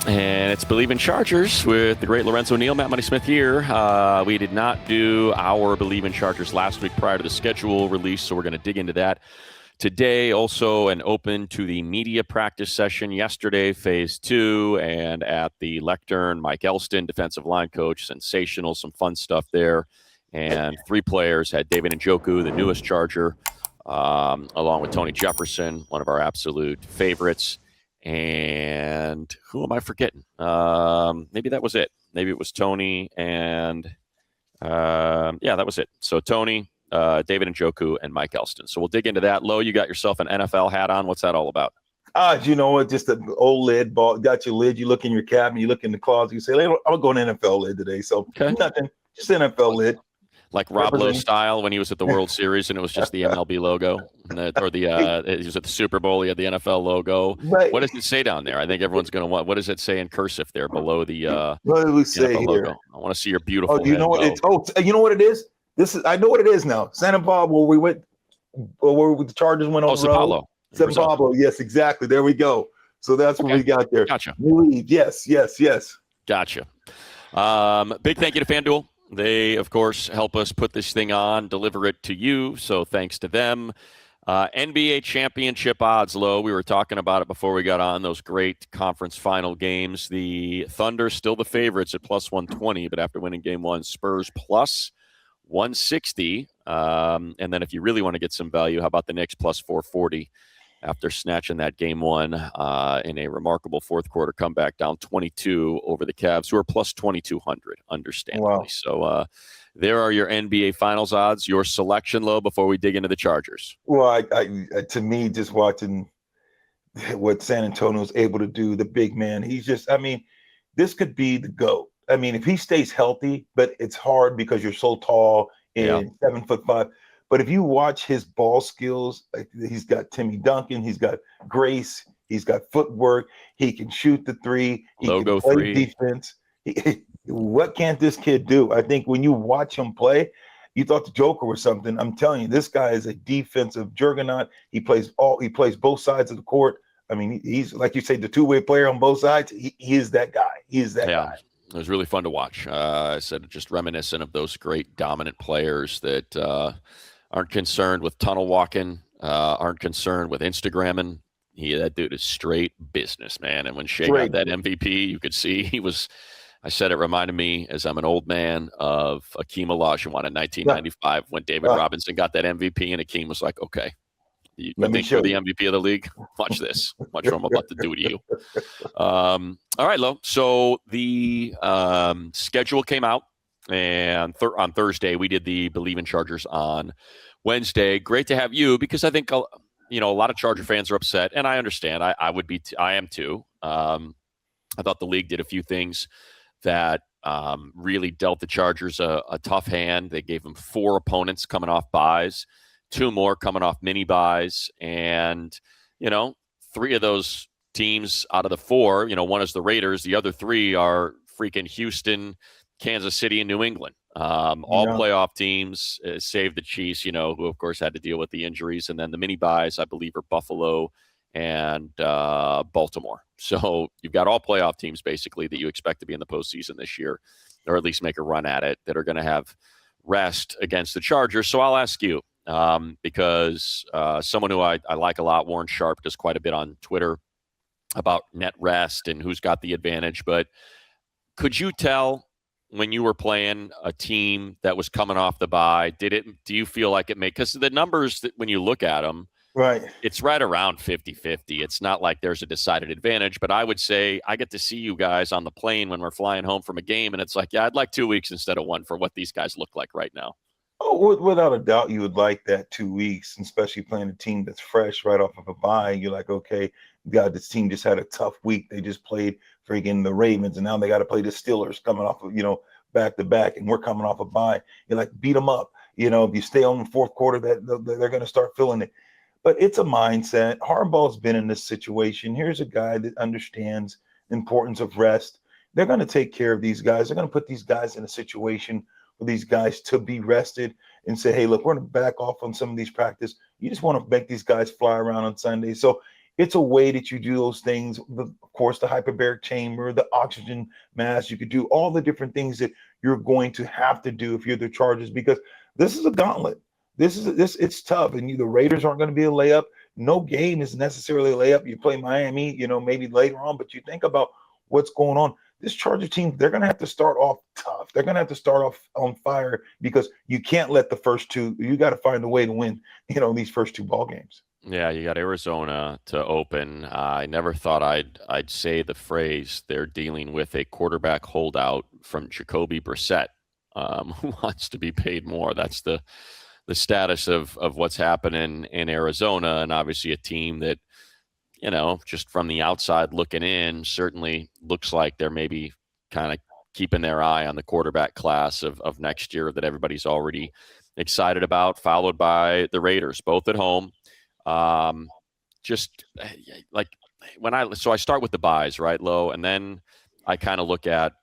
And it's Believe in Chargers with the great Lorenzo Neal, Matt Money Smith here. We did not do our Believe in Chargers last week prior to the schedule release, so we're going to dig into that today. Also, an open to the media practice session yesterday, phase 2, and at the lectern, Mike Elston, defensive line coach, sensational, some fun stuff there. And 3 players had David Njoku, the newest Charger, along with Tony Jefferson, one of our absolute favorites. And who am I forgetting? Maybe that was it. Maybe it was Tony and that was it. So Tony, David Njoku, and Mike Elston. So we'll dig into that. Lo, you got yourself an NFL hat on. What's that all about? You know what? Just an old lid ball. Got your lid. You look in your cabinet. You look in the closet. You say, "I'm going NFL lid today." So nothing. Just NFL lid. Like Rob Lowe style when he was at the World Series and it was just the MLB logo, he was at the Super Bowl. He had the NFL logo. Right. What does it say down there? I think everyone's going to want. What does it say in cursive there below the what do we say NFL here? Logo? I want to see your beautiful. Oh, you know what? You know what it is? I know what it is now. Santa Pablo, where the Chargers went on the road. Paulo. San Pablo. Yes, exactly. There we go. So that's what we got there. Gotcha. Yes. Gotcha. Big thank you to FanDuel. They, of course, help us put this thing on, deliver it to you, so thanks to them. NBA championship odds, Low. We were talking about it before we got on, those great conference final games. The Thunder still the favorites at plus 120, but after winning game 1, Spurs plus 160. And then if you really want to get some value, how about the Knicks plus 440? After snatching that game 1 in a remarkable fourth quarter comeback down 22 over the Cavs, who are plus 2,200, understandably. Wow. So there are your NBA Finals odds. Your selection, Low, before we dig into the Chargers. Well, to me, just watching what San Antonio's able to do, the big man, this could be the GOAT. If he stays healthy, but it's hard because you're so tall and 7'5". But if you watch his ball skills, he's got Timmy Duncan, he's got grace, he's got footwork, he can shoot the 3, he Logo can play 3. defense. What can't this kid do? I think when you watch him play, you thought the Joker was something. I'm telling you, this guy is a defensive juggernaut. He plays both sides of the court. He's, like you say, the two-way player on both sides. He is that guy. He is that guy. It was really fun to watch. I said just reminiscent of those great dominant players that aren't concerned with tunnel walking, aren't concerned with Instagramming. That dude is straight business, man. And when Shea got that MVP, you could see I said it reminded me, as I'm an old man, of Akheem Mesidor in 1995 when David Robinson got that MVP and Akheem was like, okay, you think you're the MVP of the league? Watch this. Watch what I'm about to do to you. All right, Lo. So the schedule came out. And on Thursday, we did the Believe in Chargers on Wednesday. Great to have you because I think, a lot of Charger fans are upset, and I understand. I am too. I thought the league did a few things that really dealt the Chargers a tough hand. They gave them 4 opponents coming off buys, 2 more coming off mini buys, and 3 of those teams out of the 4, one is the Raiders, the other 3 are freaking Houston, Kansas City, and New England. All playoff teams, save the Chiefs, who of course had to deal with the injuries. And then the mini buys, I believe, are Buffalo and Baltimore. So you've got all playoff teams basically that you expect to be in the postseason this year, or at least make a run at it, that are going to have rest against the Chargers. So I'll ask you, because someone who I like a lot, Warren Sharp, does quite a bit on Twitter about net rest and who's got the advantage. But could you tell when you were playing a team that was coming off the bye, do you feel like it made, because the numbers that when you look at them, right, it's right around 50-50. It's not like there's a decided advantage, but I would say I get to see you guys on the plane when we're flying home from a game, and it's like, I'd like 2 weeks instead of 1 for what these guys look like right now. Oh, without a doubt, you would like that 2 weeks, especially playing a team that's fresh right off of a bye. You're like, okay, God, this team just had a tough week. They just played freaking the Ravens, and now they got to play the Steelers coming off of, back to back, and we're coming off a bye. You're like, beat them up. If you stay on the fourth quarter, that they're going to start feeling it. But it's a mindset. Harbaugh's been in this situation. Here's a guy that understands the importance of rest. They're going to take care of these guys. They're going to put these guys in a situation for these guys to be rested and say, hey, look, we're going to back off on some of these practice. You just want to make these guys fly around on Sunday. So it's a way that you do those things. Of course, the hyperbaric chamber, the oxygen mask, you could do all the different things that you're going to have to do if you're the Chargers, because this is a gauntlet. It's tough, and the Raiders aren't going to be a layup. No game is necessarily a layup. You play Miami, maybe later on, but you think about what's going on. This Charger team, they're going to have to start off tough. They're going to have to start off on fire, because you can't let the first two. You got to find a way to win, these first two ball games. Yeah, you got Arizona to open. I never thought I'd say the phrase they're dealing with a quarterback holdout from Jacoby Brissett, who wants to be paid more. That's the status of what's happening in Arizona, and obviously a team that, just from the outside looking in, certainly looks like they're maybe kind of keeping their eye on the quarterback class of next year that everybody's already excited about, followed by the Raiders, both at home. Just like so I start with the buys, right, Lo, and then I kind of look at,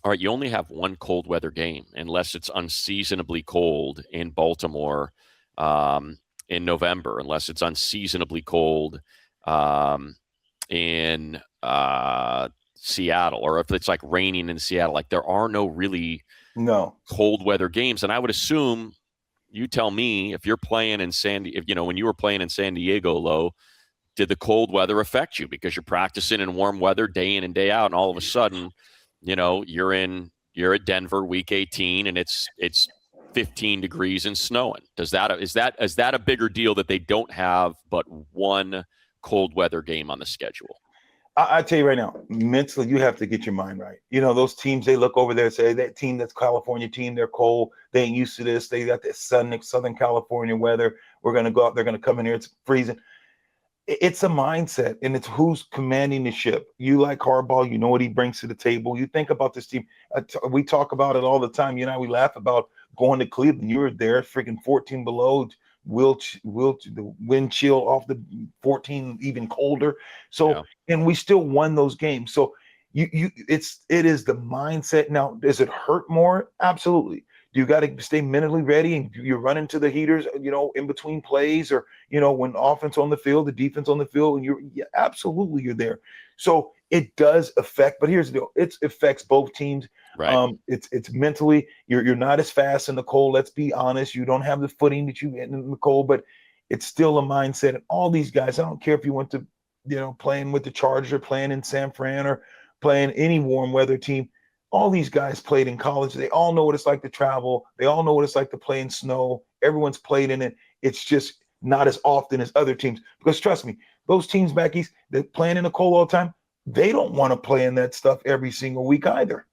all right, you only have one cold weather game unless it's unseasonably cold in Baltimore in November, unless it's unseasonably cold in Seattle, or if it's like raining in Seattle. Like, there are no really cold weather games. And I would assume, you tell me, if you're playing in when you were playing in San Diego, Lo, did the cold weather affect you? Because you're practicing in warm weather day in and day out, and all of a sudden, you're at Denver week 18 and it's 15 degrees and snowing. Is that a bigger deal that they don't have but one cold weather game on the schedule? I tell you right now, mentally, you have to get your mind right. Those teams, they look over there and say, that team, that's California team, they're cold. They ain't used to this. They got that Southern California weather. We're going to go out. They're going to come in here. It's freezing. It's a mindset, and it's who's commanding the ship. You like Harbaugh, you know what he brings to the table. You think about this team. We talk about it all the time. We laugh about going to Cleveland. You were there, freaking 14 below, the wind chill off the 14, even colder. So, yeah. And we still won those games. So it is the mindset. Now, does it hurt more? Absolutely. You got to stay mentally ready, and you're running to the heaters, in between plays, or, when offense on the field, the defense on the field, and absolutely you're there. So it does affect, but here's the deal. It affects both teams. Right. It's mentally, you're not as fast in the cold. Let's be honest. You don't have the footing that you get in the cold, but it's still a mindset. And all these guys, I don't care if you went to, playing with the Chargers or playing in San Fran or playing any warm weather team. All these guys played in college. They all know what it's like to travel. They all know what it's like to play in snow. Everyone's played in it. It's just not as often as other teams. Because trust me, those teams back east that playing in the cold all the time, they don't want to play in that stuff every single week either.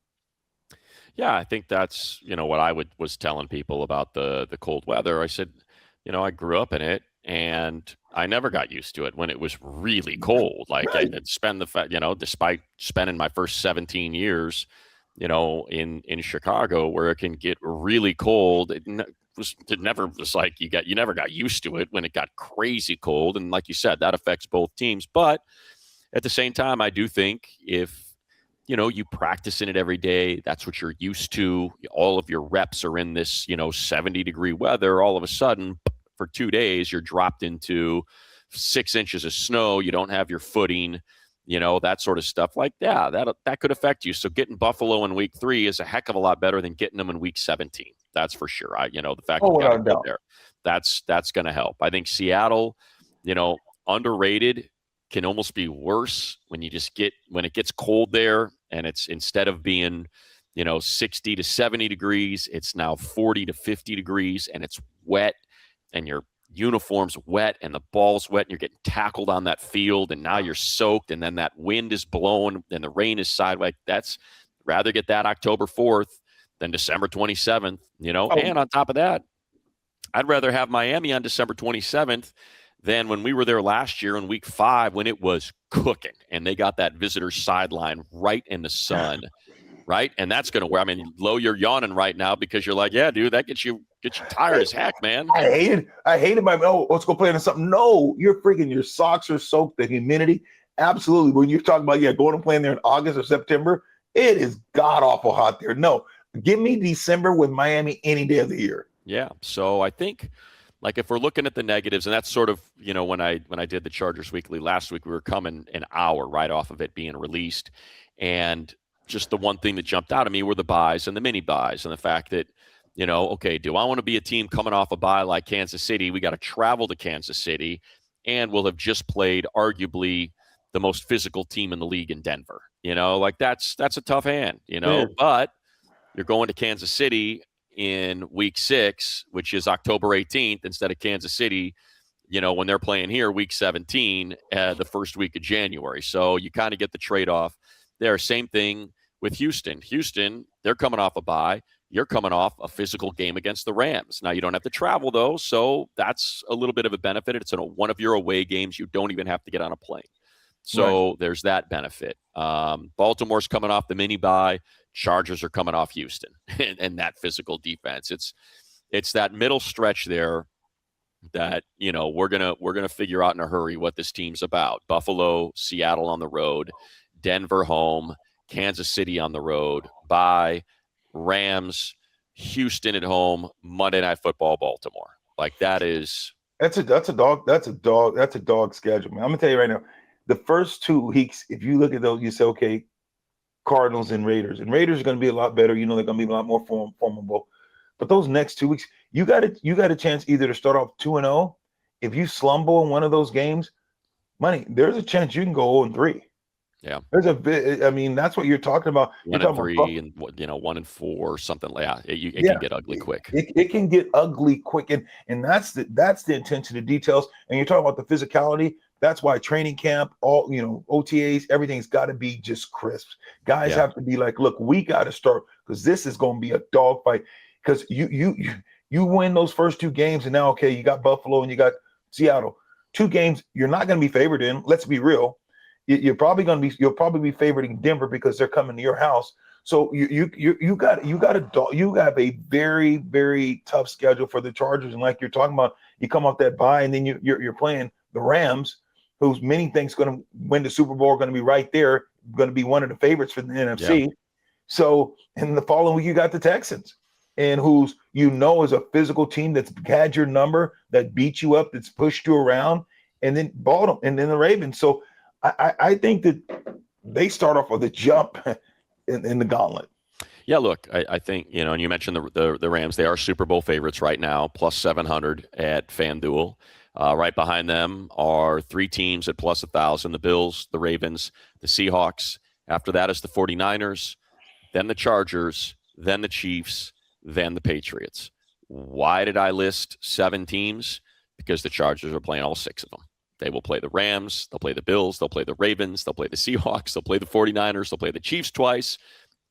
Yeah, I think that's, what I was telling people about the cold weather. I said, I grew up in it, and I never got used to it when it was really cold. Like, right. I had spent despite spending my first 17 years in Chicago, where it can get really cold. It never was like you never got used to it when it got crazy cold. And like you said, that affects both teams. But at the same time, I do think if, you practice in it every day, that's what you're used to. All of your reps are in this, 70-degree weather. All of a sudden, for 2 days, you're dropped into 6 inches of snow. You don't have your footing. That sort of stuff. Like, yeah, that could affect you. So getting Buffalo in week 3 is a heck of a lot better than getting them in week 17. That's for sure. The fact you got to go there, that's going to help. I think Seattle, underrated, can almost be worse when it gets cold there, and it's, instead of being, 60 to 70 degrees, it's now 40 to 50 degrees, and it's wet, and your uniform's wet, and the ball's wet, and you're getting tackled on that field, and now you're soaked, and then that wind is blowing, and the rain is sideways. That's rather get that October 4th than December 27th, And on top of that, I'd rather have Miami on December 27th than when we were there last year in week 5, when it was cooking and they got that visitor sideline right in the sun. Right. And that's going to wear, Lo, you're yawning right now because you're like, yeah, dude, that gets you tired as heck, man. I hate it. Let's go play into something. No, your socks are soaked, the humidity. Absolutely. When you're talking about, going and playing there in August or September, it is god awful hot there. No, give me December with Miami any day of the year. Yeah. So I think, Like if we're looking at the negatives, and that's sort of, when I did the Chargers Weekly last week, we were coming an hour right off of it being released. And just the one thing that jumped out at me were the buys and the mini buys, and the fact that, okay, do I want to be a team coming off a bye like Kansas City? We got to travel to Kansas City, and we'll have just played arguably the most physical team in the league in Denver. Like that's a tough hand, but you're going to Kansas City in week 6, which is October 18th, instead of Kansas City, when they're playing here week 17, the first week of January. So you kind of get the trade-off there. Same thing with Houston. Houston, they're coming off a bye. You're coming off a physical game against the Rams. Now, you don't have to travel, though, so that's a little bit of a benefit. It's one of your away games. You don't even have to get on a plane. So right. There's that benefit. Baltimore's coming off the mini bye. Chargers are coming off Houston and that physical defense. It's that middle stretch there that, we're gonna figure out in a hurry what this team's about. Buffalo, Seattle on the road, Denver home, Kansas City on the road, bye, Rams, Houston at home, Monday Night Football, Baltimore. Like that's a dog schedule, man. I'm gonna tell you right now, the first 2 weeks, if you look at those, you say, okay, Cardinals and Raiders are going to be a lot better. They're going to be a lot more formable. But those next 2 weeks, you got a chance either to start off 2-0. If you slumble in one of those games, there's a chance you can go 0-3. Yeah, there's a bit. I mean, that's what you're talking about. 1-3 and 1-4, something like that. It can get ugly quick. It can get ugly quick, and that's the attention to details. And you're talking about the physicality. That's why training camp, all OTAs, everything's got to be just crisp. Guys have to be like, look, we got to start because this is going to be a dogfight. Because you win those first 2 games, and now okay, you got Buffalo and you got Seattle. 2 games you're not going to be favored in. Let's be real. You'll probably be favored in Denver because they're coming to your house. So you have a very, very tough schedule for the Chargers. And like you're talking about, you come off that bye, and then you're playing the Rams, who's many things going to win the Super Bowl, are going to be right there, going to be one of the favorites for the NFC. Yeah. So in the following week, you got the Texans, and who's is a physical team that's had your number, that beat you up, that's pushed you around, and then Baltimore, and then the Ravens. So I think that they start off with a jump in the gauntlet. Yeah, look, I think, and you mentioned the Rams. They are Super Bowl favorites right now, plus 700 at FanDuel. Right behind them are 3 teams at plus 1,000, the Bills, the Ravens, the Seahawks. After that is the 49ers, then the Chargers, then the Chiefs, then the Patriots. Why did I list 7 teams? Because the Chargers are playing all 6 of them. They will play the Rams, they'll play the Bills, they'll play the Ravens, they'll play the Seahawks, they'll play the 49ers, they'll play the Chiefs twice,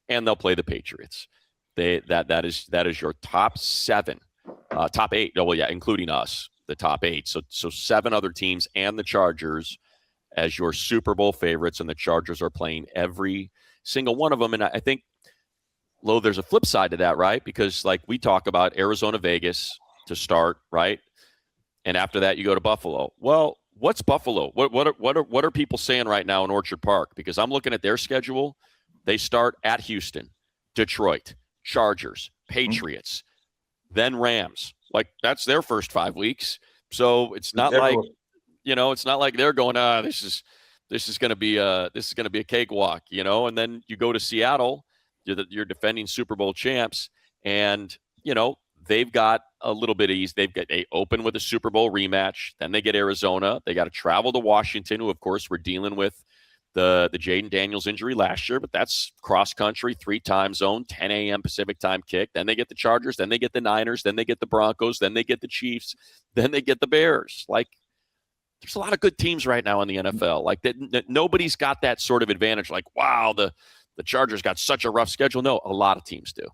and they'll play the Patriots. That is your top 7, top 8. Oh, well, yeah, including us, the top 8. So 7 other teams and the Chargers as your Super Bowl favorites, and the Chargers are playing every single one of them. And I think, Lo, there's a flip side to that, right? Because like we talk about Arizona, Vegas to start, right? And after that, you go to Buffalo. Well, what's Buffalo? What are people saying right now in Orchard Park? Because I'm looking at their schedule. They start at Houston, Detroit, Chargers, Patriots, then Rams. Like that's their first 5 weeks. So it's not like, it's not like they're going, this is going to be a cakewalk, And then you go to Seattle, you're defending Super Bowl champs, and they've got a little bit of ease. They open with a Super Bowl rematch. Then they get Arizona. They got to travel to Washington, who, of course, we're dealing with the Jaden Daniels injury last year, but that's cross country, 3 time zone, 10 a.m. Pacific time kick. Then they get the Chargers. Then they get the Niners. Then they get the Broncos. Then they get the Chiefs. Then they get the Bears. Like, there's a lot of good teams right now in the NFL. Like that, nobody's got that sort of advantage. Like, wow, the Chargers got such a rough schedule. No, a lot of teams do.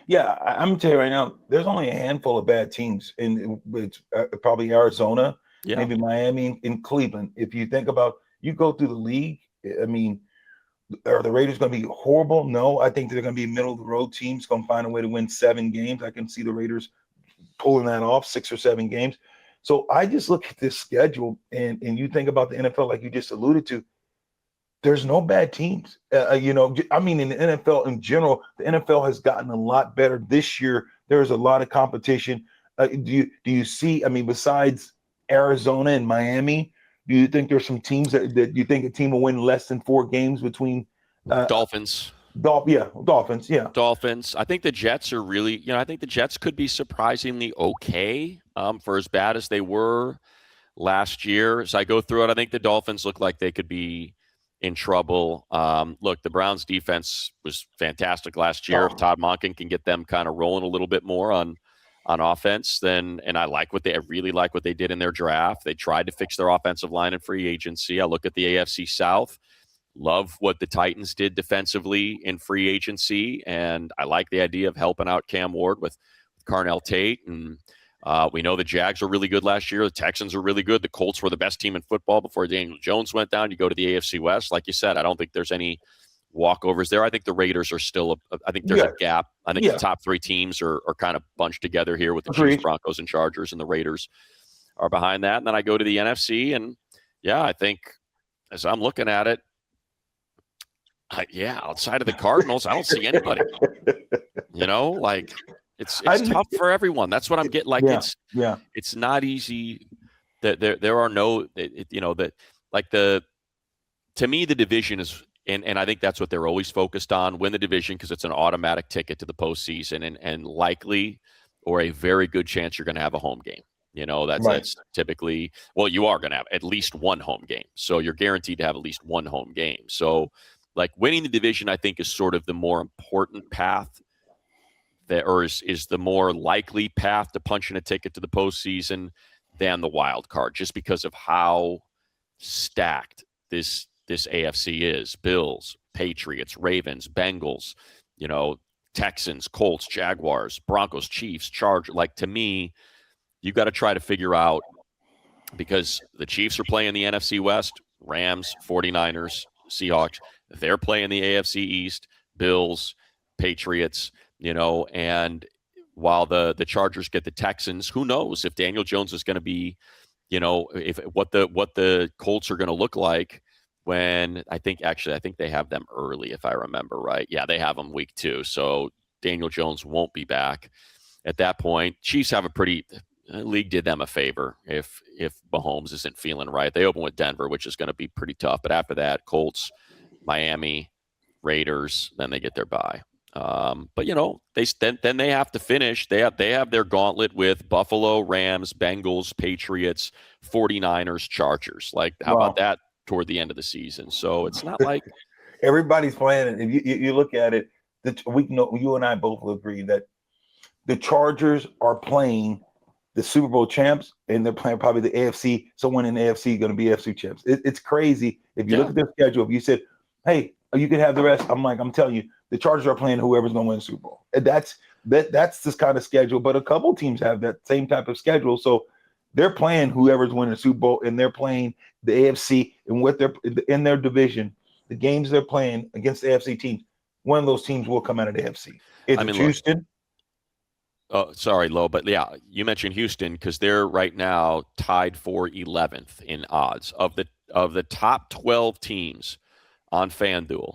Yeah, I'm gonna tell you right now, there's only a handful of bad teams, and it's probably Arizona, maybe Miami, and Cleveland. If you think about, you go through the league, I mean, are the Raiders going to be horrible? No, I think they're going to be middle of the road teams, going to find a way to win 7 games. I can see the Raiders pulling that off, 6 or 7 games. So I just look at this schedule, and you think about the NFL, like you just alluded to. There's no bad teams. I mean, in the NFL in general, the NFL has gotten a lot better this year. There's a lot of competition. Do you see? I mean, besides Arizona and Miami, do you think there's some teams that you think a team will win less than 4 games between Dolphins? Dolphins. Yeah. Dolphins. I think the Jets are really, I think the Jets could be surprisingly okay for as bad as they were last year. As I go through it, I think the Dolphins look like they could be in trouble. Look, the Browns defense was fantastic last year. If Todd Monken can get them kind of rolling a little bit more on offense, then, and I really like what they did in their draft. They tried to fix their offensive line in free agency. I look at the AFC South. Love what the Titans did defensively in free agency, and I like the idea of helping out Cam Ward with Carnell Tate. And we know the Jags were really good last year. The Texans are really good. The Colts were the best team in football before Daniel Jones went down. You go to the AFC West, like you said, I don't think there's any walkovers there. I think the Raiders are still I think there's a gap. I think the top 3 teams are kind of bunched together here with the Chiefs, Broncos, and Chargers, and the Raiders are behind that. And then I go to the NFC, and I think as I'm looking at it, outside of the Cardinals, I don't see anybody. Like it's tough for everyone. That's what I'm getting. Like it's not easy. That there are no, to me the division is, and I think that's what they're always focused on: win the division, because it's an automatic ticket to the postseason, and likely or a very good chance you're going to have a home game. That's typically, well, you are going to have at least one home game, so you're guaranteed to have at least one home game. So, like, winning the division, I think, is sort of the more important path, is the more likely path to punching a ticket to the postseason than the wild card, just because of how stacked this AFC is. Bills, Patriots, Ravens, Bengals, Texans, Colts, Jaguars, Broncos, Chiefs, Chargers. Like, to me, you got to try to figure out, because the Chiefs are playing the NFC West, Rams, 49ers, Seahawks. They're playing the AFC East, Bills, Patriots, and while the Chargers get the Texans, who knows if Daniel Jones is going to be, if what the Colts are going to look like when I think they have them early, if I remember right. Yeah, they have them week 2. So Daniel Jones won't be back at that point. Chiefs have league did them a favor if Mahomes isn't feeling right. They open with Denver, which is going to be pretty tough. But after that, Colts, Miami, Raiders, then they get their bye. But they have to finish. They have their gauntlet with Buffalo, Rams, Bengals, Patriots, 49ers, Chargers. Like, how about that toward the end of the season? So it's not like everybody's playing. If you look at it, you and I both will agree that the Chargers are playing the Super Bowl champs, and they're playing probably the AFC. Someone in the AFC going to be AFC champs. It's crazy. If you look at their schedule, if you said, hey, you could have the rest, I'm telling you, the Chargers are playing whoever's going to win the Super Bowl. And that's this kind of schedule. But a couple teams have that same type of schedule. So they're playing whoever's winning the Super Bowl, and they're playing the AFC, and what they're in their division, the games they're playing against the AFC teams. One of those teams will come out of the AFC. It's Houston. Oh, sorry, Lo, but yeah, you mentioned Houston because they're right now tied for 11th in odds of the top 12 teams on FanDuel.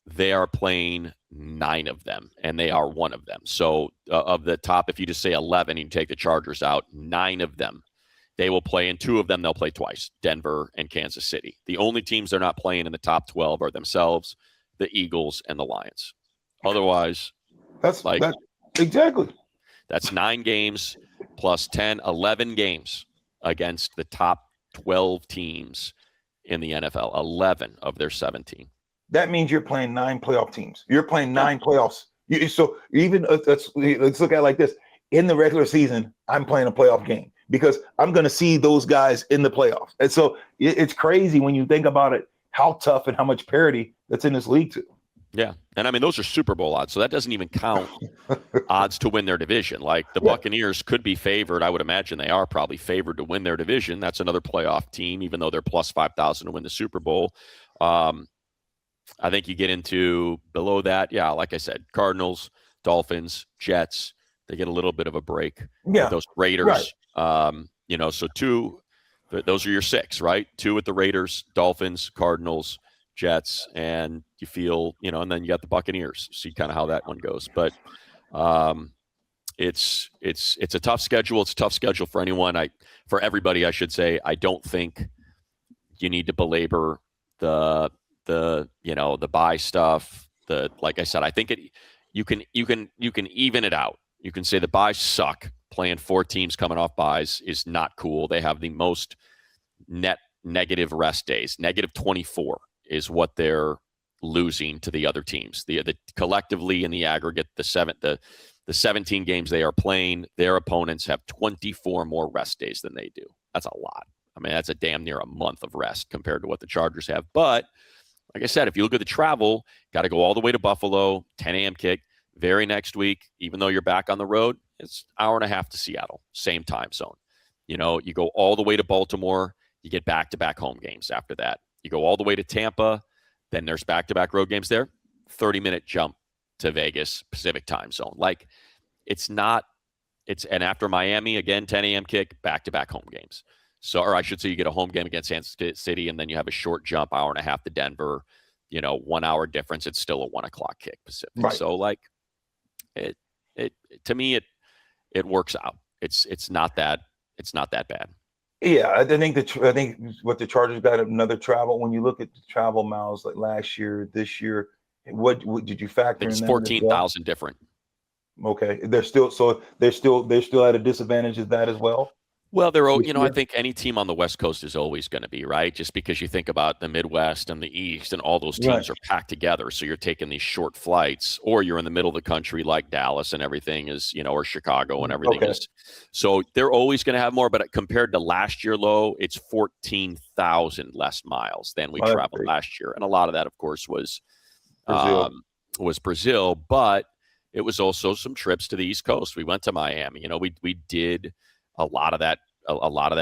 They are playing 9 of them, and they are one of them. So of the top, if you just say 11, you can take the Chargers out. 9 of them, they will play, and 2 of them they'll play twice: Denver and Kansas City. The only teams they're not playing in the top 12 are themselves, the Eagles, and the Lions. Otherwise, exactly. That's 9 games plus 10, 11 games against the top 12 teams in the NFL. 11 of their 17. That means you're playing 9 playoff teams. You're playing 9 playoffs. So even let's look at it like this. In the regular season, I'm playing a playoff game because I'm going to see those guys in the playoffs. And so it's crazy when you think about it, how tough and how much parity that's in this league too. Yeah. And I mean, those are Super Bowl odds. So that doesn't even count odds to win their division. Like the Buccaneers could be favored. I would imagine they are probably favored to win their division. That's another playoff team, even though they're plus 5,000 to win the Super Bowl. I think you get into below that. Yeah. Like I said, Cardinals, Dolphins, Jets, they get a little bit of a break. Yeah. Those Raiders, so 2, those are your 6, right? 2 with the Raiders, Dolphins, Cardinals, Jets, and you feel, and then you got the Buccaneers. See kind of how that one goes. But it's a tough schedule. It's a tough schedule for anyone. For everybody, I should say. I don't think you need to belabor the bye stuff. Like I said, I think you can even it out. You can say the buys suck. Playing 4 teams coming off buys is not cool. They have the most net negative rest days. -24 is what they're losing to the other teams. The collectively in the aggregate, the 17 games they are playing, their opponents have 24 more rest days than they do. That's a lot. I mean, that's a damn near a month of rest compared to what the Chargers have. But like I said, if you look at the travel, got to go all the way to Buffalo, 10 a.m. kick. Very next week, even though you're back on the road, it's an hour and a half to Seattle, same time zone. You go all the way to Baltimore, you get back-to-back home games after that. You go all the way to Tampa, then there's back-to-back road games there, 30-minute jump to Vegas, Pacific time zone. Like, and after Miami, again, 10 a.m. kick, back-to-back home games. So, or I should say you get a home game against Kansas City, and then you have a short jump, hour and a half to Denver, 1 hour difference. It's still a 1 o'clock kick Pacific. Right. So, like, it to me, it works out. It's not that bad. Yeah, I think what the Chargers got another travel. When you look at the travel miles like last year, this year, what did you factor in? It's 14,000 different. Okay, they're still at a disadvantage of that as well. Well, I think any team on the West Coast is always going to be, right? Just because you think about the Midwest and the East and all those teams are packed together. So you're taking these short flights, or you're in the middle of the country like Dallas and everything is, or Chicago and everything is. So they're always going to have more. But compared to last year, it's 14,000 less miles than we traveled last year. And a lot of that, of course, was Brazil. But it was also some trips to the East Coast. We went to Miami. We did a lot of that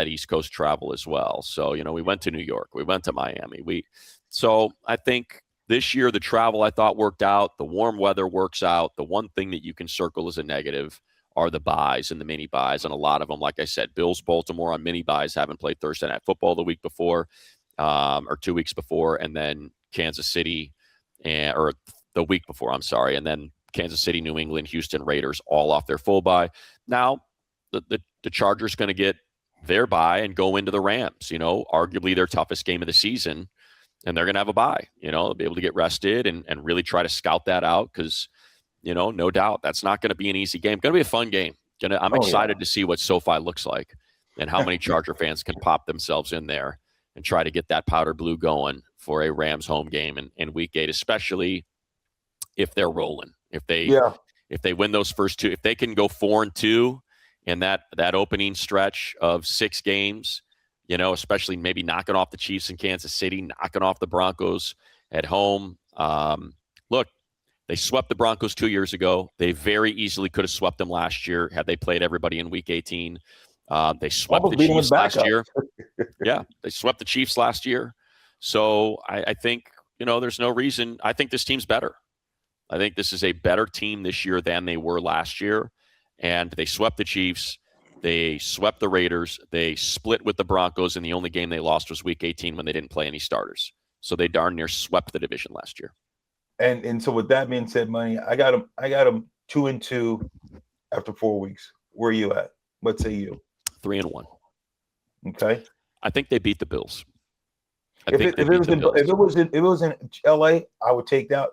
East Coast travel as well. So, we went to New York, we went to Miami. So I think this year the travel I thought worked out. The warm weather works out. The one thing that you can circle as a negative are the buys and the mini buys. And a lot of them, like I said, Bills, Baltimore on mini buys haven't played Thursday Night Football the week before, or 2 weeks before. And then Kansas City or the week before, I'm sorry. And then Kansas City, New England, Houston Raiders, all off their full buy. Now, the Chargers going to get their bye and go into the Rams, arguably their toughest game of the season, and they're going to have a bye. They'll be able to get rested and really try to scout that out because, no doubt that's not going to be an easy game. Going to be a fun game. I'm excited to see what SoFi looks like and how many Charger fans can pop themselves in there and try to get that powder blue going for a Rams home game in Week 8, especially if they're rolling. If they win those first 2, if they can go 4-2. In that opening stretch of 6 games, especially maybe knocking off the Chiefs in Kansas City, knocking off the Broncos at home. Look, they swept the Broncos 2 years ago. They very easily could have swept them last year had they played everybody in Week 18. They swept the Chiefs last year. Yeah, they swept the Chiefs last year. So I think, there's no reason. I think this team's better. I think this is a better team this year than they were last year. And they swept the Chiefs. They swept the Raiders. They split with the Broncos, and the only game they lost was Week 18 when they didn't play any starters. So they darn near swept the division last year. And so with that being said, Money, I got them 2-2 after 4 weeks. Where are you at? What say you? 3-1. Okay. I think they beat the Bills. If it was in LA, I would take that.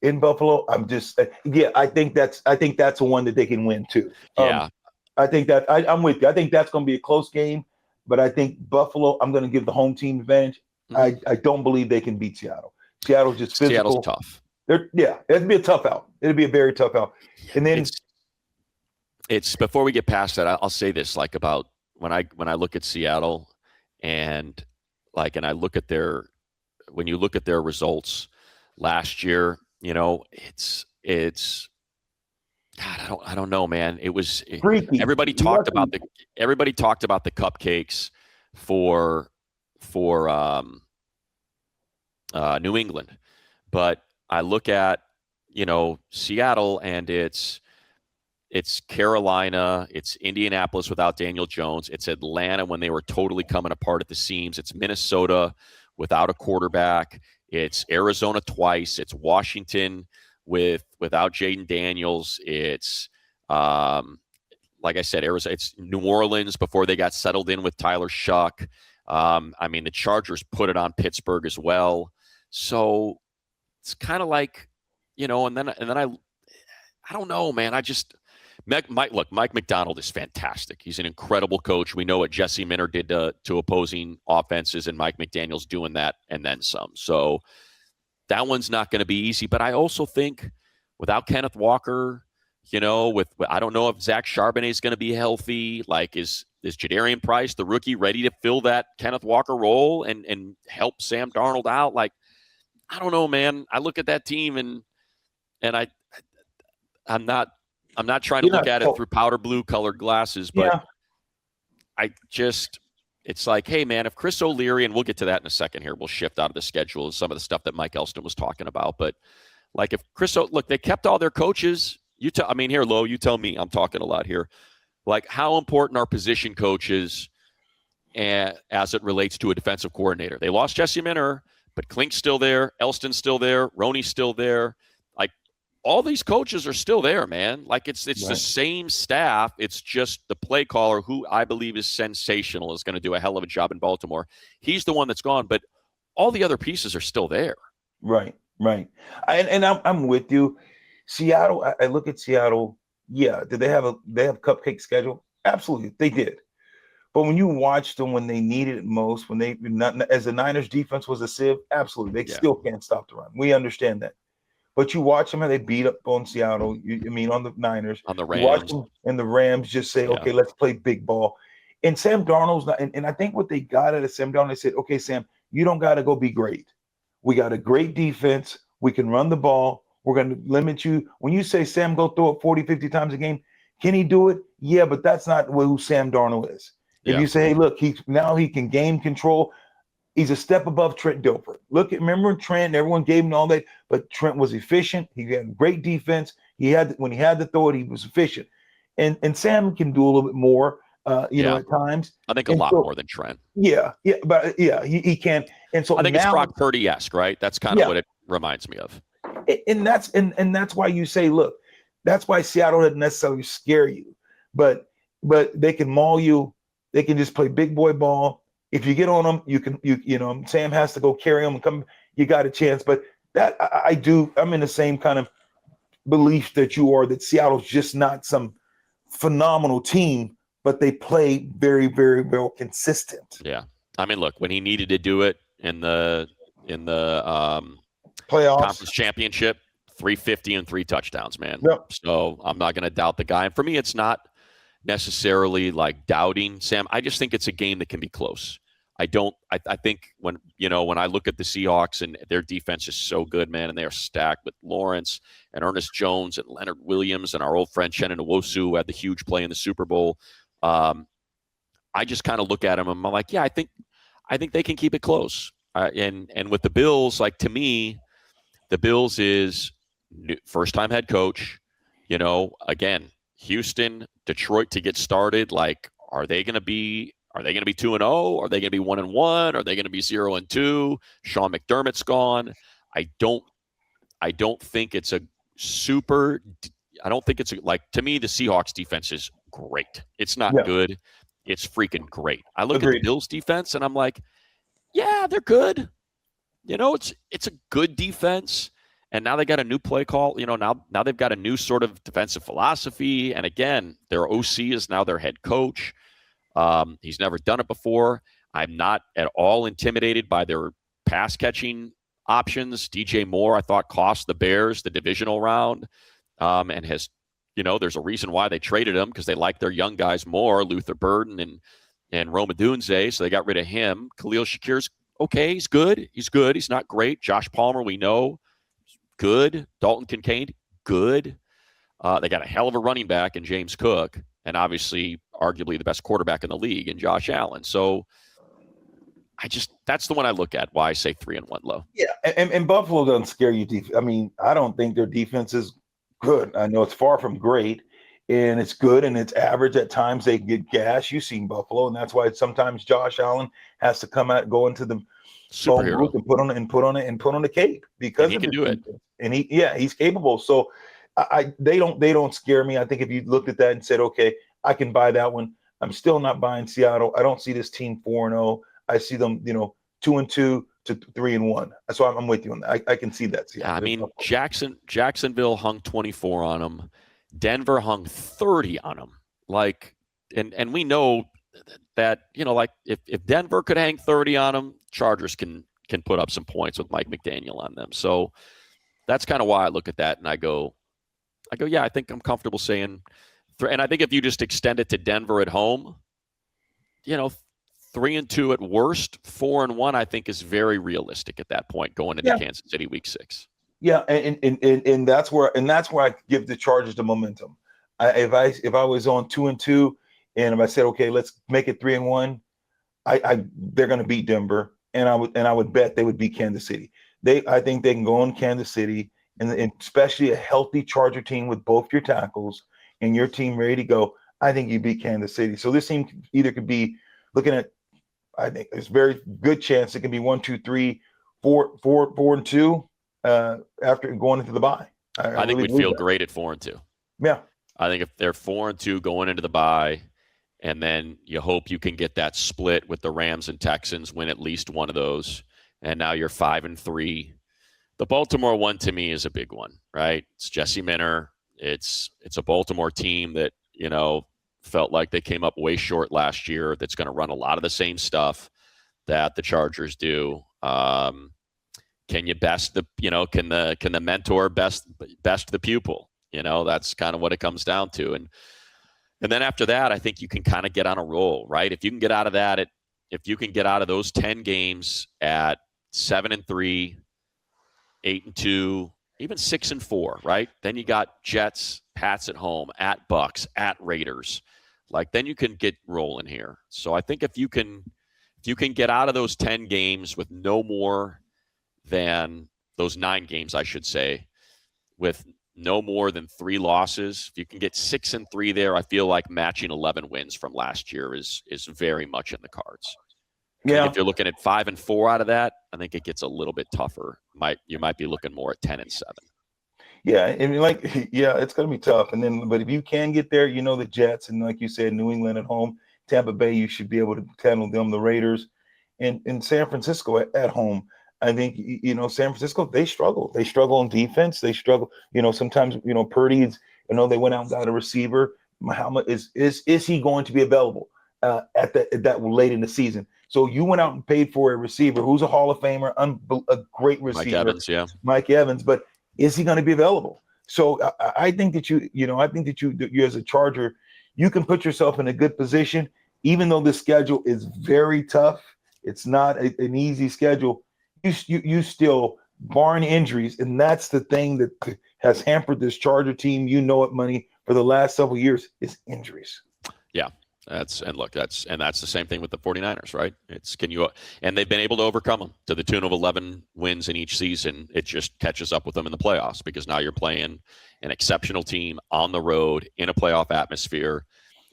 In Buffalo, I think that's a one that they can win too. Yeah, I think that I'm with you. I think that's going to be a close game, but I think Buffalo, I'm going to give the home team advantage. I don't believe they can beat Seattle. Seattle's just physical. Seattle's tough. It'd be a tough out. It'd be a very tough out. And then it's before we get past that, I'll say this: like about when I look at Seattle and I look at when you look at their results last year. It's God, I don't know, man. It was freaky. Everybody talked about the cupcakes for New England, but I look at Seattle and it's Carolina, it's Indianapolis without Daniel Jones, it's Atlanta when they were totally coming apart at the seams, it's Minnesota without a quarterback. It's Arizona twice. It's Washington without Jaden Daniels. It's Like I said, Arizona, it's New Orleans before they got settled in with Tyler Shuck. I mean, the Chargers put it on Pittsburgh as well. So it's kind of like, and then I don't know, man. Mike McDonald is fantastic. He's an incredible coach. We know what Jesse Minter did to opposing offenses, and Mike McDaniel's doing that and then some. So that one's not going to be easy. But I also think without Kenneth Walker, with I don't know if Zach Charbonnet is going to be healthy. Like, is Jadarian Price, the rookie, ready to fill that Kenneth Walker role and help Sam Darnold out? Like, I don't know, man. I look at that team and I'm not trying to look at it through powder blue colored glasses, but it's like, hey, man, if Chris O'Leary, and we'll get to that in a second here, we'll shift out of the schedule and some of the stuff that Mike Elston was talking about. But like, if they kept all their coaches. Here, Lo, you tell me. I'm talking a lot here. Like, how important are position coaches as it relates to a defensive coordinator? They lost Jesse Minter, but Klink's still there. Elston's still there. Roney's still there. Like, all these coaches are still there, man. Like, it's right. The same staff. It's just the play caller, who I believe is sensational, is going to do a hell of a job in Baltimore. He's the one that's gone, but all the other pieces are still there. Right. And I'm with you. Seattle, I look at Seattle. Yeah, did they have cupcake schedule? Absolutely, they did. But when you watched them when they needed it most, when as the Niners defense was a sieve, absolutely, they still can't stop the run. We understand that. But you watch them and they beat up on Seattle. On the Niners, on the Rams, you watch them, and the Rams just say, okay, let's play big ball. And Sam Darnold's not. And I think what they got out of Sam Darnold, they said, okay, Sam, you don't got to go be great. We got a great defense. We can run the ball. We're going to limit you. When you say, Sam, go throw it 40, 50 times a game, can he do it? Yeah, but that's not who Sam Darnold is. If you say, hey, look, he can game control, he's a step above Trent Dilfer. Remember Trent, everyone gave him all that, but Trent was efficient. He had great defense. When he had to throw it, he was efficient. And Sam can do a little bit more, at times. I think a lot more than Trent. Yeah, he can. And so I think it's Brock Purdy-esque, right? That's kind of what it reminds me of. And that's why you say, look, that's why Seattle doesn't necessarily scare you, but they can maul you. They can just play big boy ball. If you get on them, Sam has to go carry them and come. You got a chance, but that I'm in the same kind of belief that you are, that Seattle's just not some phenomenal team, but they play very, very well consistent. Yeah, I mean, look, when he needed to do it in the playoffs, conference championship, 350 and 3 touchdowns, man. Yep. So I'm not going to doubt the guy. And for me, it's not necessarily like doubting Sam. I just think it's a game that can be close. I think when I look at the Seahawks, and their defense is so good, man, and they are stacked with Lawrence and Ernest Jones and Leonard Williams and our old friend Shannon Nwosu, who had the huge play in the Super Bowl. I just kind of look at them and I'm like, yeah, I think they can keep it close. And with the Bills, like, to me, the Bills is first-time head coach. Again, Houston, Detroit to get started. Like, are they going to be 2-0? Are they going to be 1-1? Are they going to be 0-2? Sean McDermott's gone. I don't think it's a super. I don't think it's to me, the Seahawks defense is great. It's not good. It's freaking great. I look at the Bills defense and I'm like, yeah, they're good. It's a good defense. And now they got a new play call. Now they've got a new sort of defensive philosophy. And again, their OC is now their head coach. He's never done it before. I'm not at all intimidated by their pass catching options. DJ Moore, I thought, cost the Bears the divisional round, and has, there's a reason why they traded him, because they like their young guys more, Luther Burden and Rome Odunze, so they got rid of him. Khalil Shakir's okay. He's good. He's not great. Josh Palmer, we know, good. Dalton Kincaid, good. They got a hell of a running back in James Cook, and obviously arguably the best quarterback in the league in Josh Allen. So that's the one I look at, why I say 3-1 low. Yeah, and Buffalo doesn't scare you. I mean, I don't think their defense is good. I know it's far from great, and it's good, and it's average. At times they get gas. You've seen Buffalo, and that's why sometimes Josh Allen has to come out, go into the superhero and put on the cape, because he can do it. And he's capable. So they don't scare me. I think if you looked at that and said, okay, I can buy that one, I'm still not buying Seattle. I don't see this team 4-0. I see them, 2-2 to 3-1. So I'm with you on that. I can see that. Yeah, I mean, Jacksonville hung 24 on them. Denver hung 30 on them. Like, and we know that, like if Denver could hang 30 on them, Chargers can put up some points with Mike McDaniel on them. So that's kind of why I look at that and I go, yeah, I think I'm comfortable saying, and I think if you just extend it to Denver at home, 3-2 at worst, 4-1, I think is very realistic at that point going into Kansas City Week 6. Yeah, and that's where I give the Chargers the momentum. If I was on 2-2, and if I said, okay, let's make it 3-1, they're going to beat Denver, and I would bet they would beat Kansas City. I think they can go in Kansas City, and especially a healthy Charger team with both your tackles and your team ready to go. I think you beat Kansas City. So this team either could be looking at, I think there's a very good chance it can be 1, 2, 3, 4-2 after going into the bye. I think we'd feel great at 4-2. Yeah. I think if they're 4-2 going into the bye, and then you hope you can get that split with the Rams and Texans, win at least one of those, and now you're 5-3. The Baltimore one to me is a big one, right? It's Jesse Minter. It's a Baltimore team that, felt like they came up way short last year. That's going to run a lot of the same stuff that the Chargers do. Can you best the, can the mentor best the pupil? That's kind of what it comes down to. And then after that, I think you can kind of get on a roll, right? If you can get out of that, if you can get out of those 10 games at 7-3, 8-2, even 6-4, right? Then you got Jets, Pats at home, at Bucks, at Raiders. Like, then you can get rolling here. So I think if you can get out of those 10 games with no more than those 9 games, I should say, with no more than 3 losses, if you can get 6-3 there, I feel like matching 11 wins from last year is very much in the cards. Yeah. If you're looking at 5-4 out of that, I think it gets a little bit tougher. You might be looking more at 10-7. Yeah, and it's going to be tough. But if you can get there, the Jets, and like you said, New England at home, Tampa Bay, you should be able to handle them. The Raiders, and San Francisco at home. I think San Francisco, they struggle. They struggle on defense. They struggle. Sometimes Purdy they went out and got a receiver. How much is he going to be available at that late in the season? So you went out and paid for a receiver who's a Hall of Famer, a great receiver, Mike Evans, but is he going to be available? So I think that you as a Charger, you can put yourself in a good position, even though the schedule is very tough. It's not an easy schedule. You still, barring injuries, and that's the thing that has hampered this Charger team. Money for the last several years is injuries. Yeah. That's the same thing with the 49ers, right? And they've been able to overcome them to the tune of 11 wins in each season. It just catches up with them in the playoffs because now you're playing an exceptional team on the road in a playoff atmosphere.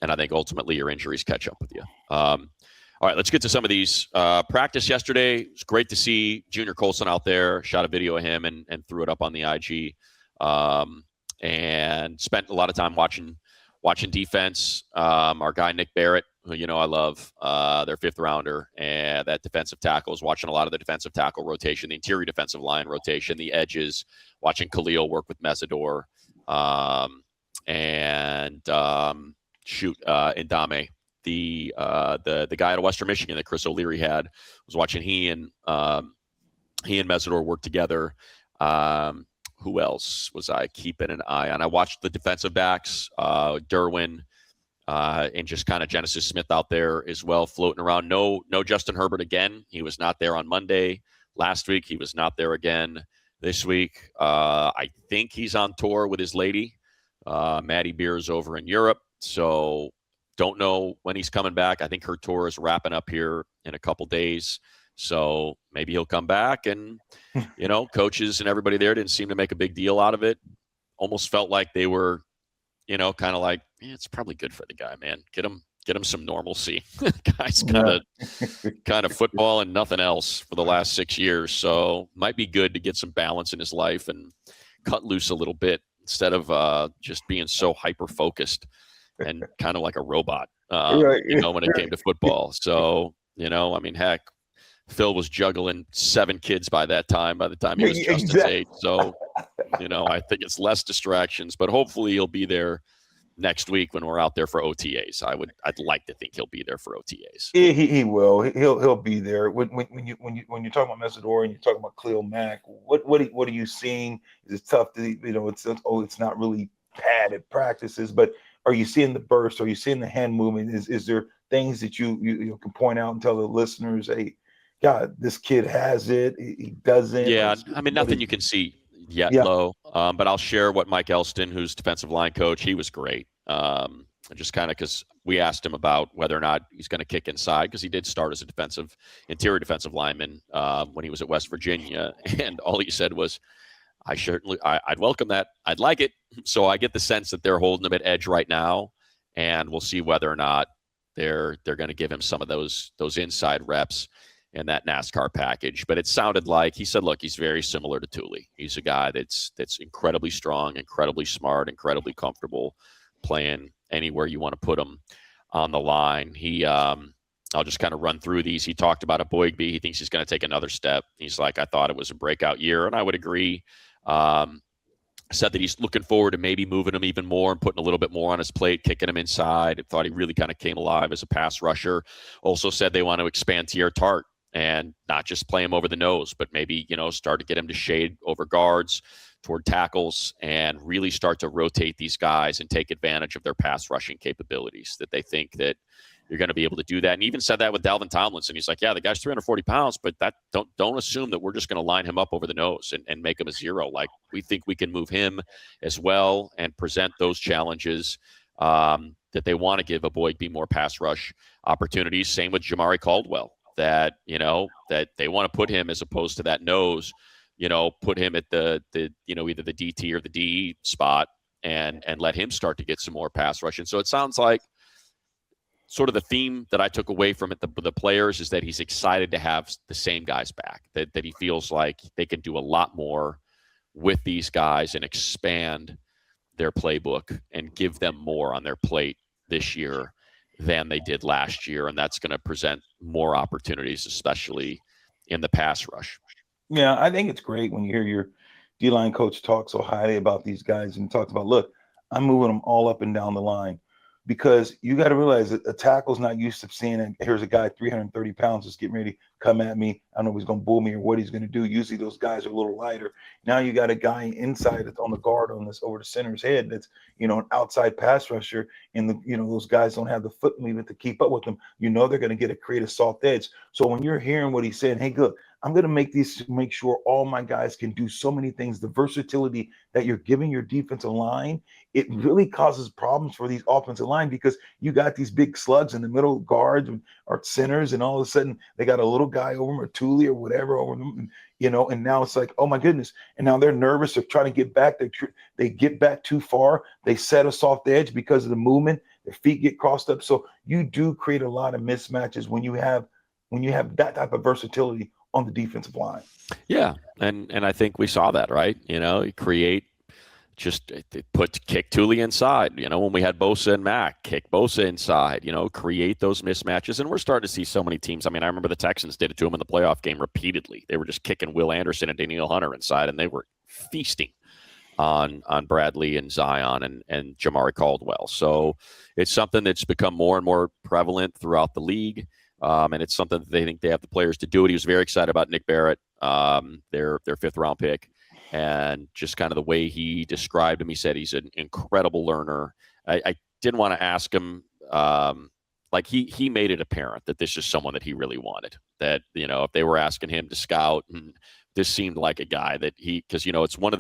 And I think ultimately your injuries catch up with you. All right, let's get to some of these. Practice yesterday, it was great to see Junior Colson out there. Shot a video of him and threw it up on the IG. And spent a lot of time watching defense. Our guy Nick Barrett, who I love, their 5th rounder, and that defensive tackle, is watching a lot of the defensive tackle rotation, the interior defensive line rotation, the edges, watching Khalil work with Mesidor, Ndame, the guy out of Western Michigan that Chris O'Leary had, was watching he and Mesidor work together. Who else was I keeping an eye on? I watched the defensive backs, Derwin, and just kind of Genesis Smith out there as well, floating around. No Justin Herbert again. He was not there on Monday. Last week, he was not there again this week. I think he's on tour with his lady. Maddie Beer's over in Europe, so don't know when he's coming back. I think her tour is wrapping up here in a couple days. So maybe he'll come back, and, coaches and everybody there didn't seem to make a big deal out of it. Almost felt like they were, kind of like, it's probably good for the guy, man. Get him some normalcy. Guy's kind of football and nothing else for the last 6 years. So might be good to get some balance in his life and cut loose a little bit. instead of just being so hyper focused and kind of like a robot, Right. when it came to football. So, I mean, heck, Phil was juggling 7 kids by the time he was Justin's age. So, I think it's less distractions, but hopefully he'll be there next week when we're out there for OTAs. I'd like to think he'll be there for OTAs. He will. He'll be there. When you're talking about Mesidor and you're talking about Khalil Mack, what are you seeing? Is it tough to it's not really padded practices, but are you seeing the burst? Are you seeing the hand movement? Is there things that you can point out and tell the listeners, hey, God, this kid has it. He doesn't. Yeah, I mean, nothing you can see yet, Low. But I'll share what Mike Elston, who's defensive line coach, he was great. Just kind of because we asked him about whether or not he's going to kick inside, because he did start as a interior defensive lineman when he was at West Virginia, and all he said was, I'd welcome that. I'd like it. So I get the sense that they're holding him at edge right now, and we'll see whether or not they're going to give him some of those inside reps in that NASCAR package. But it sounded like he said, look, he's very similar to Tuli. He's a guy that's incredibly strong, incredibly smart, incredibly comfortable playing anywhere you want to put him on the line. I'll just kind of run through these. He talked about a Boygby. He thinks he's going to take another step. He's like, I thought it was a breakout year, and I would agree. Said that he's looking forward to maybe moving him even more and putting a little bit more on his plate, kicking him inside. Thought he really kind of came alive as a pass rusher. Also said they want to expand Tier Tart and not just play him over the nose, but maybe, start to get him to shade over guards toward tackles and really start to rotate these guys and take advantage of their pass rushing capabilities, that they think that you're going to be able to do that. And even said that with Dalvin Tomlinson. He's like, yeah, the guy's 340 pounds, but that don't assume that we're just going to line him up over the nose and make him a zero. Like, we think we can move him as well and present those challenges that they want to give a Boygby more pass rush opportunities. Same with Jamari Caldwell, that they want to put him, as opposed to that nose, put him at the either the DT or the DE spot and let him start to get some more pass rush. And so it sounds like sort of the theme that I took away from it, the players, is that he's excited to have the same guys back, that he feels like they can do a lot more with these guys and expand their playbook and give them more on their plate this year than they did last year. And that's going to present more opportunities, especially in the pass rush. Yeah, I think it's great when you hear your D-line coach talk so highly about these guys and talks about, look, I'm moving them all up and down the line. Because you got to realize that a tackle's not used to seeing, here's a guy 330 pounds just getting ready to come at me. I don't know if he's going to bull me or what he's going to do. Usually those guys are a little lighter. Now you got a guy inside that's on the guard on this over the center's head that's, an outside pass rusher, and those guys don't have the foot movement to keep up with them. They're going to create a soft edge. So when you're hearing what he's saying, hey, good, I'm going to make sure all my guys can do so many things. The versatility that you're giving your defensive line, it really causes problems for these offensive line, because you got these big slugs in the middle, guards or centers, and all of a sudden they got a little guy over them, or Tuli or whatever over them, and now it's like, oh my goodness. And now they're nervous. They're trying to get back. They get back too far. They set a soft edge because of the movement. Their feet get crossed up. So you do create a lot of mismatches when you have that type of versatility on the defensive line. Yeah. And I think we saw that, right? You create, just kick Tuli inside, when we had Bosa and Mack, kick Bosa inside, create those mismatches. And we're starting to see so many teams. I mean, I remember the Texans did it to him in the playoff game repeatedly. They were just kicking Will Anderson and Danielle Hunter inside, and they were feasting on Bradley and Zion and Jamari Caldwell. So it's something that's become more and more prevalent throughout the league. And it's something that they think they have the players to do it. He was very excited about Nick Barrett, their 5th round pick, and just kind of the way he described him. He said he's an incredible learner. I didn't want to ask him, he made it apparent that this is someone that he really wanted, that, if they were asking him to scout, and this seemed like a guy that because it's one of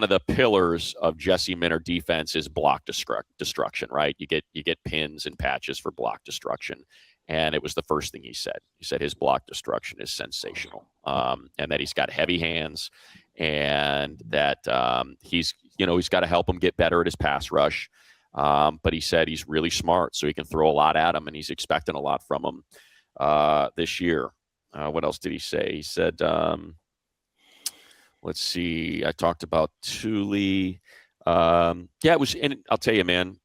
the pillars of Jesse Minter defense is block destruction, right? You get pins and patches for block destruction. And it was the first thing he said. He said his block destruction is sensational, and that he's got heavy hands, and that he's got to help him get better at his pass rush. But he said he's really smart, so he can throw a lot at him, and he's expecting a lot from him this year. What else did he say? He said, let's see, I talked about Tuli. Yeah, it was. And I'll tell you, man.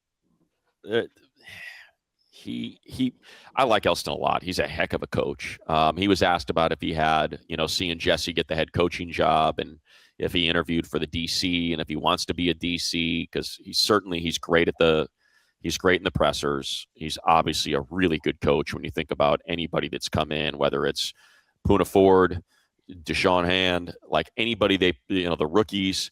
Uh, I like Elston a lot. He's a heck of a coach. He was asked about if he had, seeing Jesse get the head coaching job and if he interviewed for the DC and if he wants to be a DC, because he's great he's great in the pressers. He's obviously a really good coach when you think about anybody that's come in, whether it's Poona Ford, Deshaun Hand, like anybody the rookies.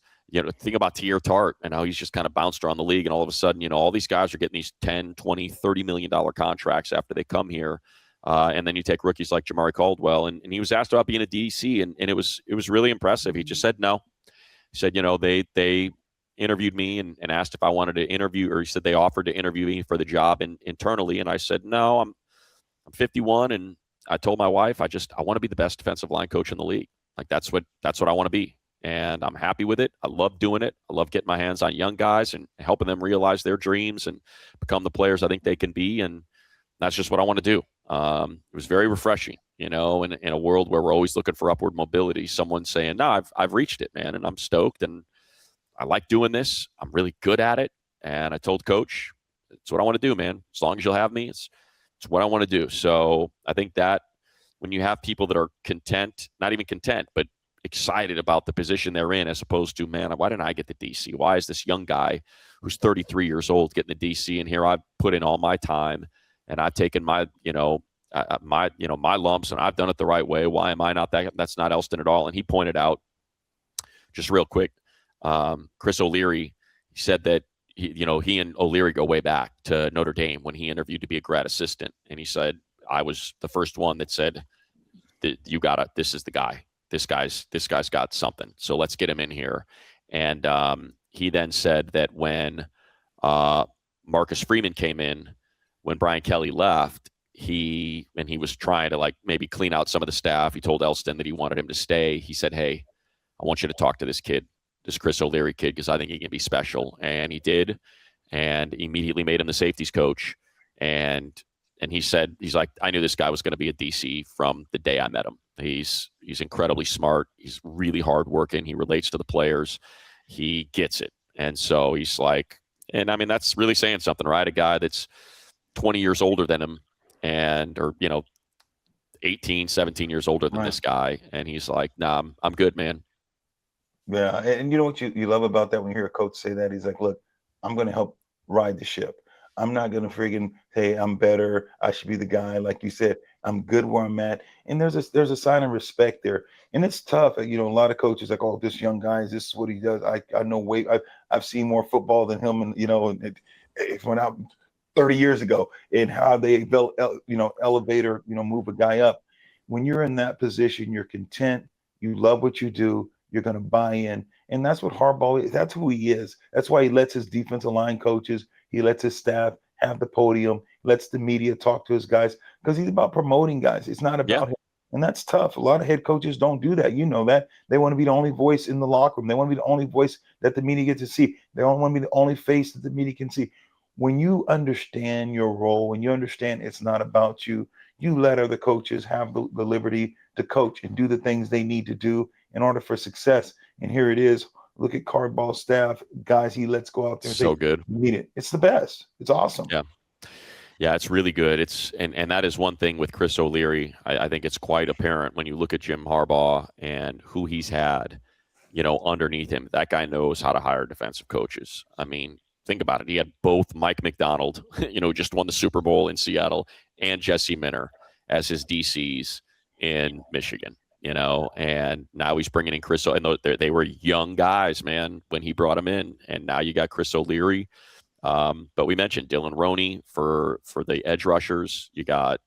Think about Tier Tart and how he's just kind of bounced around the league. And all of a sudden, all these guys are getting these 10, 20, $30 million contracts after they come here. And then you take rookies like Jamari Caldwell. And he was asked about being a DC, and it was really impressive. He just said no. He said, they interviewed me and asked if I wanted to interview, or he said they offered to interview me for the job internally. And I said, no, I'm 51. And I told my wife, I want to be the best defensive line coach in the league. Like that's what I want to be. And I'm happy with it. I love doing it. I love getting my hands on young guys and helping them realize their dreams and become the players I think they can be. And that's just what I want to do. It was very refreshing, in a world where we're always looking for upward mobility. Someone saying, no, I've reached it, man. And I'm stoked. And I like doing this. I'm really good at it. And I told Coach, it's what I want to do, man. As long as you'll have me, it's what I want to do. So I think that when you have people that are content, not even content, but excited about the position they're in, as opposed to, man, why didn't I get the DC? Why is this young guy who's 33 years old getting the DC? And here I've put in all my time and I've taken my lumps and I've done it the right way. Why am I not that? That's not Elston at all. And he pointed out, just real quick, Chris O'Leary, he said that he and O'Leary go way back to Notre Dame when he interviewed to be a grad assistant. And he said, I was the first one that said, this is the guy. This guy's got something. So let's get him in here. And he then said that when Marcus Freeman came in, when Brian Kelly left, he was trying to maybe clean out some of the staff. He told Elston that he wanted him to stay. He said, hey, I want you to talk to this kid, this Chris O'Leary kid, because I think he can be special. And he did, and immediately made him the safeties coach. And he said, he's like, I knew this guy was going to be a DC from the day I met him. He's incredibly smart. He's really hardworking. He relates to the players. He gets it. And so he's like, and I mean, that's really saying something, right? A guy that's 20 years older than him or 18, 17 years older than this guy. And he's like, nah, I'm good, man. Yeah. And you know what you love about that when you hear a coach say that? He's like, look, I'm going to help ride the ship. I'm not going to friggin' say I'm better. I should be the guy. Like you said, I'm good where I'm at. And there's a sign of respect there. And it's tough. A lot of coaches like, oh, this young guy, this is what he does. I know I've seen more football than him. And, it went out 30 years ago and how they built, elevator, move a guy up. When you're in that position, you're content. You love what you do. You're going to buy in. And that's what Harbaugh is. That's who he is. That's why he lets his defensive line coaches, he lets his staff have the podium, lets the media talk to his guys, because he's about promoting guys. It's not about him. And that's tough. A lot of head coaches don't do that. You know that. They want to be the only voice in the locker room. They want to be the only voice that the media gets to see. They don't want to be the only face that the media can see. When you understand your role, when you understand it's not about you, you let other coaches have the liberty to coach and do the things they need to do in order for success. And here it is. Look at Harbaugh's staff, guys he lets go out there. So good. Need it. It's the best. It's awesome. Yeah, it's really good. And that is one thing with Chris O'Leary. I think it's quite apparent when you look at Jim Harbaugh and who he's had, underneath him. That guy knows how to hire defensive coaches. I mean, think about it. He had both Mike McDonald, just won the Super Bowl in Seattle, and Jesse Minter as his DCs in Michigan. And now he's bringing in Chris. And they were young guys, man, when he brought them in. And now you got Chris O'Leary. But we mentioned Dylan Roney for the edge rushers. You got,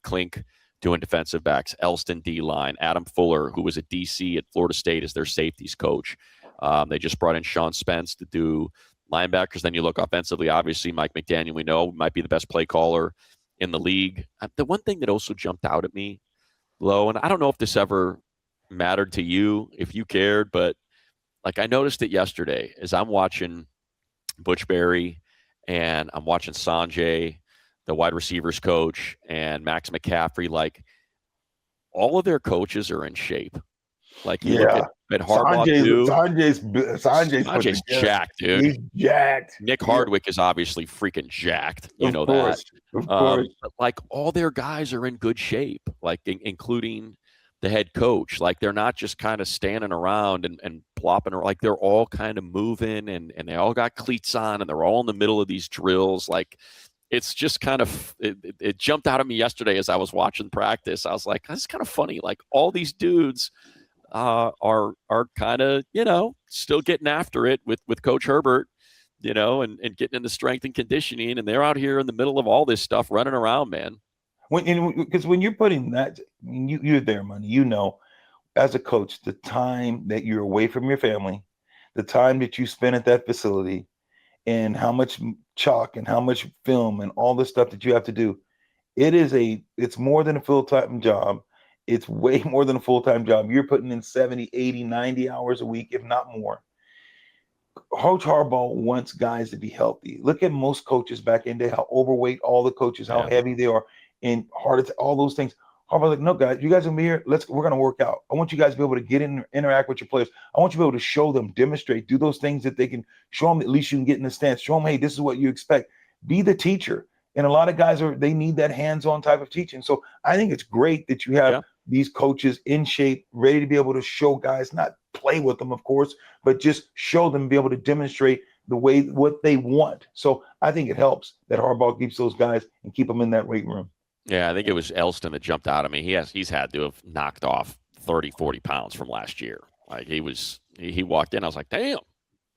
Klink doing defensive backs, Elston D-line, Adam Fuller, who was a DC at Florida State as their safeties coach. They just brought in Sean Spence to do linebackers. Then you look offensively, obviously, Mike McDaniel, we know, might be the best play caller in the league. The one thing that also jumped out at me, Lo, and I don't know if this ever mattered to you, if you cared, but I noticed it yesterday as I'm watching Butch Berry and I'm watching Sanjay, the wide receivers coach, and Max McCaffrey. All of their coaches are in shape. Look at bet Harbaugh too. Sanjay's jacked, dude. He's jacked. Nick Hardwick is obviously freaking jacked. You know that. Of course. But like all their guys are in good shape, like including the head coach. Like they're not just kind of standing around and plopping, like they're all kind of moving and they all got cleats on and they're all in the middle of these drills. Like it's just kind of, it jumped out at me yesterday as I was watching practice. I was like, that's kind of funny. Like all these dudes are kind of, still getting after it with Coach Herbert, and getting into strength and conditioning. And they're out here in the middle of all this stuff running around, man. Because when you're putting that, you're there, money. As a coach, the time that you're away from your family, the time that you spend at that facility, and how much chalk and how much film and all the stuff that you have to do, it's more than a full-time job. It's way more than a full-time job. You're putting in 70, 80, 90 hours a week, if not more. Coach Harbaugh wants guys to be healthy. Look at most coaches back in the day, how overweight all the coaches, how heavy they are, and hard attack, all those things. Harbaugh's like, no, guys, you guys gonna be here. We're gonna work out. I want you guys to be able to get in, interact with your players. I want you to be able to show them, demonstrate, do those things that they can show them. At least you can get in the stance. Show them, hey, this is what you expect. Be the teacher. And a lot of guys they need that hands-on type of teaching. So I think it's great that you have these coaches in shape, ready to be able to show guys, not play with them, of course, but just show them, be able to demonstrate the way what they want. So I think it helps that Harbaugh keeps those guys and keep them in that weight room. Yeah, I think it was Elston that jumped out at me. He's had to have knocked off 30, 40 pounds from last year. Like he walked in, I was like, damn,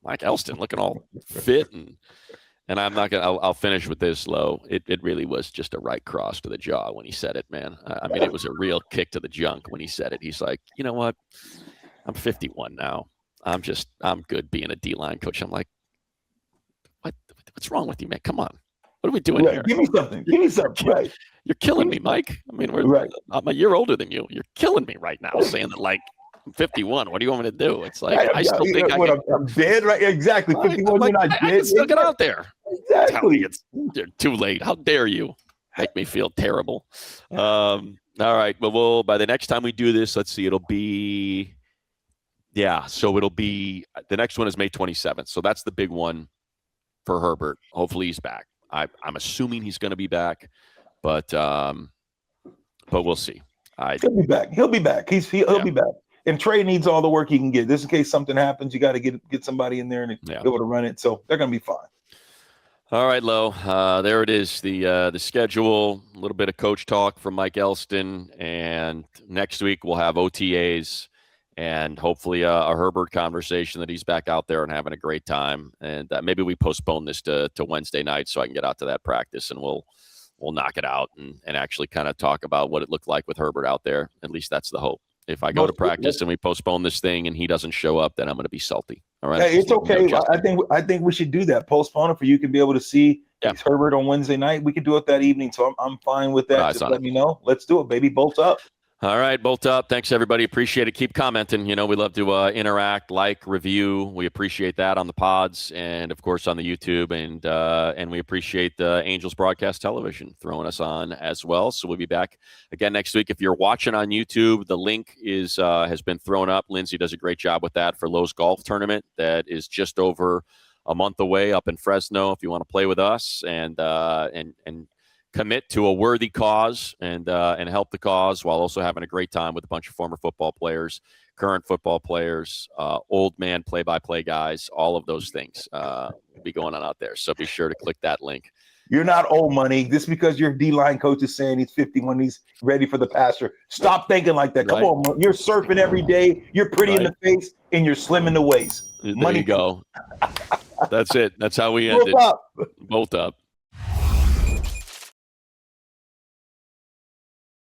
Mike Elston looking all fit and I'm not gonna. I'll finish with this, Lo. It really was just a right cross to the jaw when he said it, man. I mean, it was a real kick to the junk when he said it. He's like, you know what? I'm 51 now. I'm good being a D-line coach. I'm like, what's wrong with you, man? Come on, what are we doing here? Give me something. Right. You're killing me, Mike. I mean, I'm a year older than you. You're killing me right now, saying that like. I'm 51. What do you want me to do? It's like I still think I'm dead, right? Exactly. 51. You're not dead. I can still get out there. Exactly. You're too late. How dare you make me feel terrible? All right. Well, by the next time we do this, let's see. It'll be the next one is May 27th. So that's the big one for Herbert. Hopefully he's back. I'm assuming he's going to be back, but we'll see. He'll be back. He'll be back. He'll be back. And Trey needs all the work he can get. Just in case something happens, you got to get somebody in there and be able to run it. So they're going to be fine. All right, Lo. There it is. The schedule. A little bit of coach talk from Mike Elston, and next week we'll have OTAs and hopefully a Herbert conversation that he's back out there and having a great time. And maybe we postpone this to Wednesday night so I can get out to that practice and we'll knock it out and actually kind of talk about what it looked like with Herbert out there. At least that's the hope. If I go to practice and we postpone this thing and he doesn't show up, then I'm going to be salty. All right. Hey, it's okay. I think we should do that. Postpone it for you can be able to see Herbert on Wednesday night. We can do it that evening. So I'm fine with that. Just let me know. Let's do it, baby. Bolt up. All right, bolt up. Thanks, everybody. Appreciate it. Keep commenting. We love to interact, like, review. We appreciate that on the pods and, of course, on the YouTube. And we appreciate the Angels Broadcast Television throwing us on as well. So we'll be back again next week. If you're watching on YouTube, the link has been thrown up. Lindsay does a great job with that for Lowe's Golf Tournament. That is just over a month away up in Fresno. If you want to play with us and commit to a worthy cause and help the cause while also having a great time with a bunch of former football players, current football players, old man play-by-play guys, all of those things will be going on out there. So be sure to click that link. You're not old money. Just because your D-line coach is saying he's 51, he's ready for the passer. Stop thinking like that. Come on, you're surfing every day. You're pretty in the face and you're slim in the waist. There you go. That's it. That's how we end it. Bolt up.